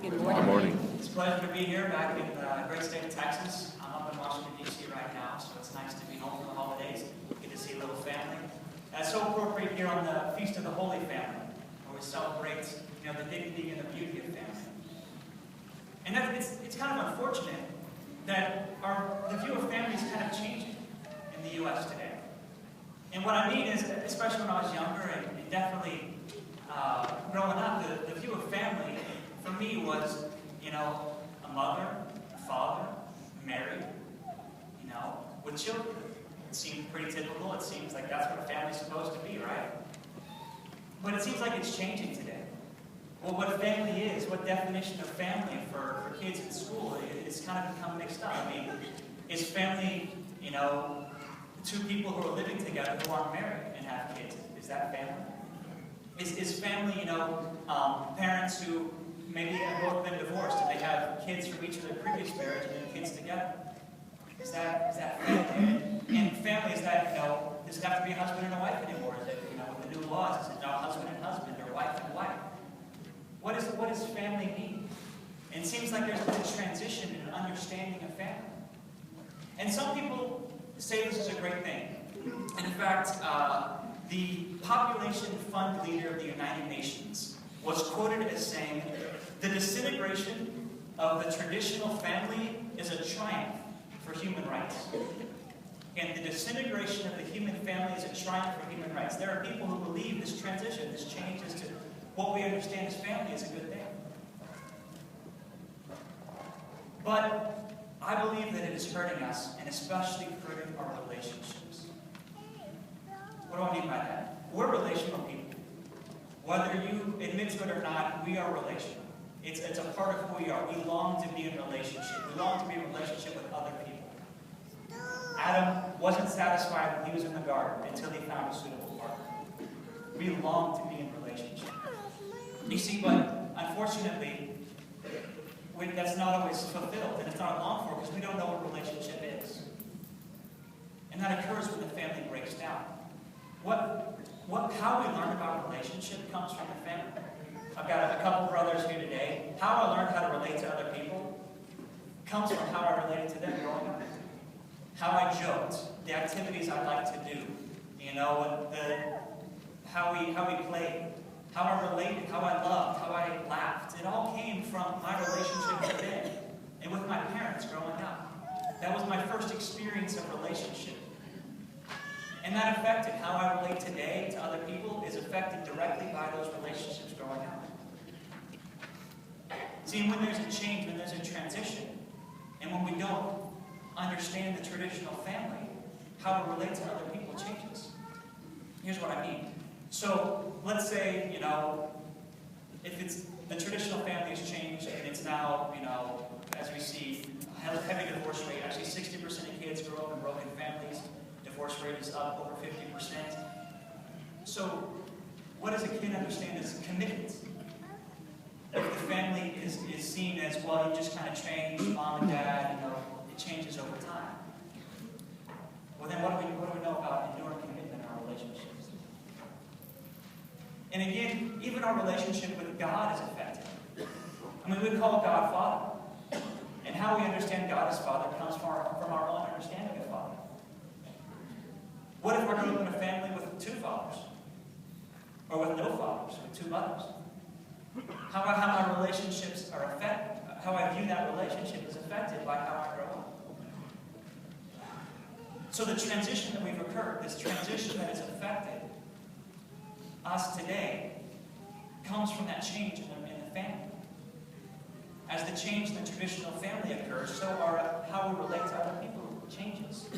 Good morning. It's a pleasure to be here back in the great state of Texas. I'm up in Washington, D.C. right now, so it's nice to be home for the holidays. Get to see a little family. That's so appropriate here on the Feast of the Holy Family, where we celebrate, the dignity and the beauty of family. And it's kind of unfortunate that the view of family is kind of changing in the U.S. today. And what I mean is, especially when I was younger and definitely growing up, the view of family for me was, a mother, a father, married, with children. It seemed pretty typical. It seems like that's what a family's supposed to be, right? But it seems like it's changing today. Well, what family is, what definition of family for kids in school, it's kind of become mixed up. I mean, is family, two people who are living together who aren't married and have kids? Is that family? Is family, parents who maybe have both been divorced and they have kids from each of their previous marriage and then kids together? Is that family? And family, is that, does it have to be a husband and a wife anymore? Is it, with the new laws, is it now husband and husband or wife and wife? What does family mean? And it seems like there's been a transition in an understanding of family. And some people say this is a great thing. And in fact, the Population Fund leader of the United Nations was quoted as saying, "The disintegration of the traditional family is a triumph for human rights." And the disintegration of the human family is a triumph for human rights. There are people who believe this transition, this change as to what we understand as family is a good thing. But I believe that it is hurting us, and especially hurting our relationships. What do I mean by that? We're relational people. Whether you admit to it or not, we are relational. It's a part of who we are. We long to be in a relationship. We long to be in a relationship with other people. Adam wasn't satisfied when he was in the garden until he found a suitable partner. We long to be in a relationship. You see, but unfortunately, that's not always fulfilled, and it's not longed for because we don't know what relationship is. And that occurs when the family breaks down. How we learn about relationship comes from the family. I've got a couple brothers here today. How I learned how to relate to other people comes from how I related to them growing up. How I joked, the activities I liked to do, how we played, how I related, how I loved, how I laughed. It all came from my relationship with them and with my parents growing up. That was my first experience of relationship. And that affected how I relate today to other people is affected directly by those relationships growing up. See, when there's a change, when there's a transition, and when we don't understand the traditional family, how we relate to other people changes. Here's what I mean. So, let's say, if it's the traditional family has changed and it's now, as we see, heavy divorce rate. Actually, 60% of kids grow up in broken families. Divorce rate is up over 50%. So, what does a kid understand as commitment? If the family is seen as, well, you just kind of change, mom and dad, it changes over time. Well, then what do we know about enduring commitment in our relationships? And again, even our relationship with God is affected. I mean, we call God Father. And how we understand God as Father comes from our own understanding of Father. What if we're growing up in a family with two fathers? Or with no fathers, with two mothers? How my relationships are affected, how I view that relationship is affected by how I grow up. So the transition that we've occurred, this transition that has affected us today, comes from that change in the family. As the change in the traditional family occurs, so how we relate to other people changes.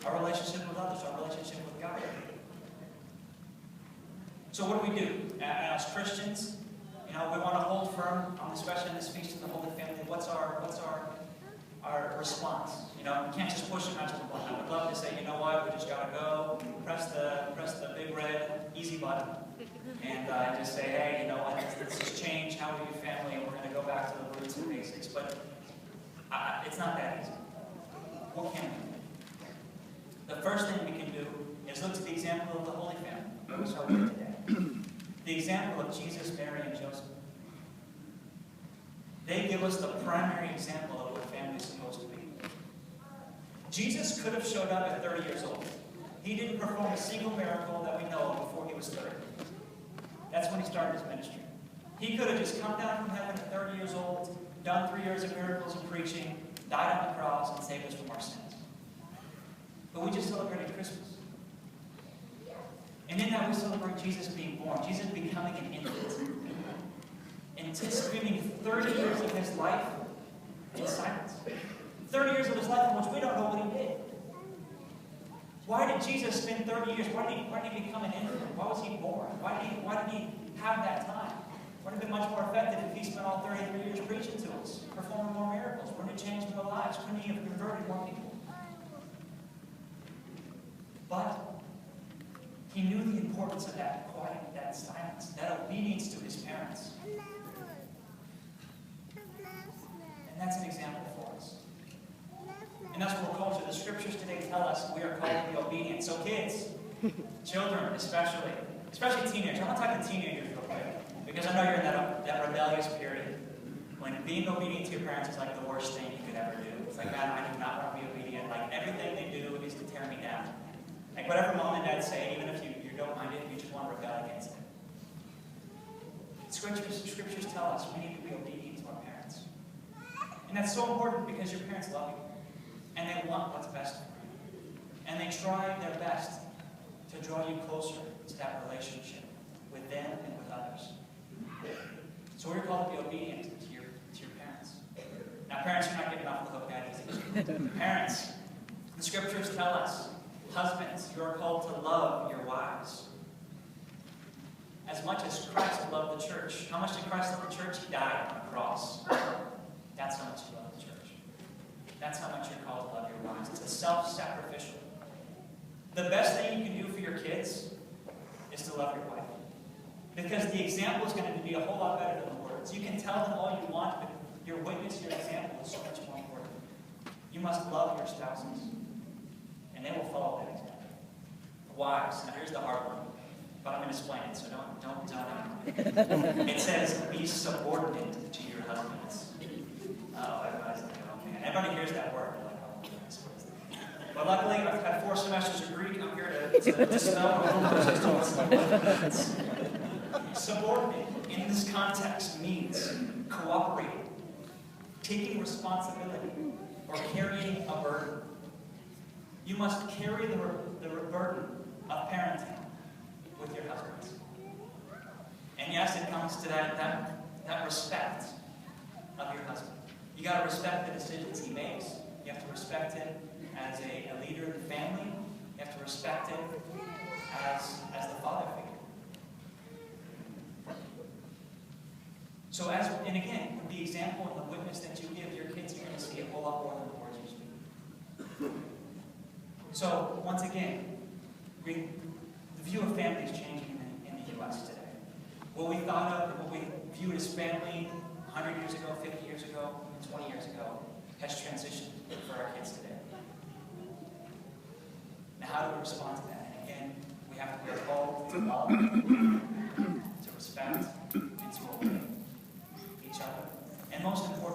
Our relationship with others, our relationship with God. So what do? As Christians, we want to hold firm, especially on this Feast of the Holy Family. What's our response? We can't just push a magical button. I would love to say, you know what, we just got to go, press the big red easy button, and just say, hey, you know what, let's just change how we do family, and we're going to go back to the roots and basics. But it's not that easy. What can we do? The first thing we can do is look to the example of the Holy Family, where we started today. The example of Jesus, Mary, and Joseph. They give us the primary example of what family is supposed to be. Jesus could have showed up at 30 years old. He didn't perform a single miracle that we know of before he was 30. That's when he started his ministry. He could have just come down from heaven at 30 years old, done 3 years of miracles and preaching, died on the cross, and saved us from our sins. But we just celebrated Christmas. And in that we celebrate Jesus being born, Jesus becoming an infant, and spending 30 years of his life in silence. 30 years of his life in which we don't know what he did. Why did Jesus spend 30 years? Why did he become an infant? Why was he born? Why did he have that time? Would have been much more effective if he spent all 33 years preaching to us, performing more miracles, wouldn't it change more lives? Couldn't he have converted more people? But he knew the importance of that quiet, that silence, that obedience to his parents. And that's an example for us. And that's what we're called to. The scriptures today tell us we are called to be obedient. So kids, children especially teenagers. I want to talk to teenagers real quick. Because I know you're in that rebellious period when being obedient to your parents is like the worst thing you could ever do. It's like, man, I do not want to be obedient. Like, everything they do is to tear me down. Like, whatever mom and dad say, even if you don't mind it, you just want to rebel against it. Scriptures tell us we need to be obedient to our parents. And that's so important because your parents love you. And they want what's best for you. And they try their best to draw you closer to that relationship with them and with others. So we're called to be obedient to your parents. Now, parents, you're not getting off the hook that easy. Parents, the scriptures tell us, husbands, you are called to love your wives. As much as Christ loved the church. How much did Christ love the church? He died on the cross. That's how much you love the church. That's how much you're called to love your wives. It's a self-sacrificial. The best thing you can do for your kids is to love your wife. Because the example is going to be a whole lot better than the words. You can tell them all you want, but your witness, your example is so much more important. You must love your spouses, and they will follow that example. Wives, now here's the hard one, but I'm going to explain it, so don't. It says, be subordinate to your husbands. Oh, everybody's like, oh man. Everybody hears that word. They're like, oh, goodness, what is that? But luckily, I've had 4 semesters of Greek. I'm here to dispel those. Subordinate in this context means cooperating, taking responsibility, or carrying a burden. You must carry the burden of parenting with your husbands. And yes, it comes to that respect of your husband. You got to respect the decisions he makes. You have to respect him as a leader of the family. You have to respect him as the father figure. So and again, with the example and the witness that you give, your kids are going to see a whole lot more than the words you speak. So, once again, the view of family is changing in the U.S. today. What we thought of and what we viewed as family 100 years ago, 50 years ago, 20 years ago, has transitioned for our kids today. Now, how do we respond to that? And again, we are called to love, to respect, and to obey each other. And most importantly,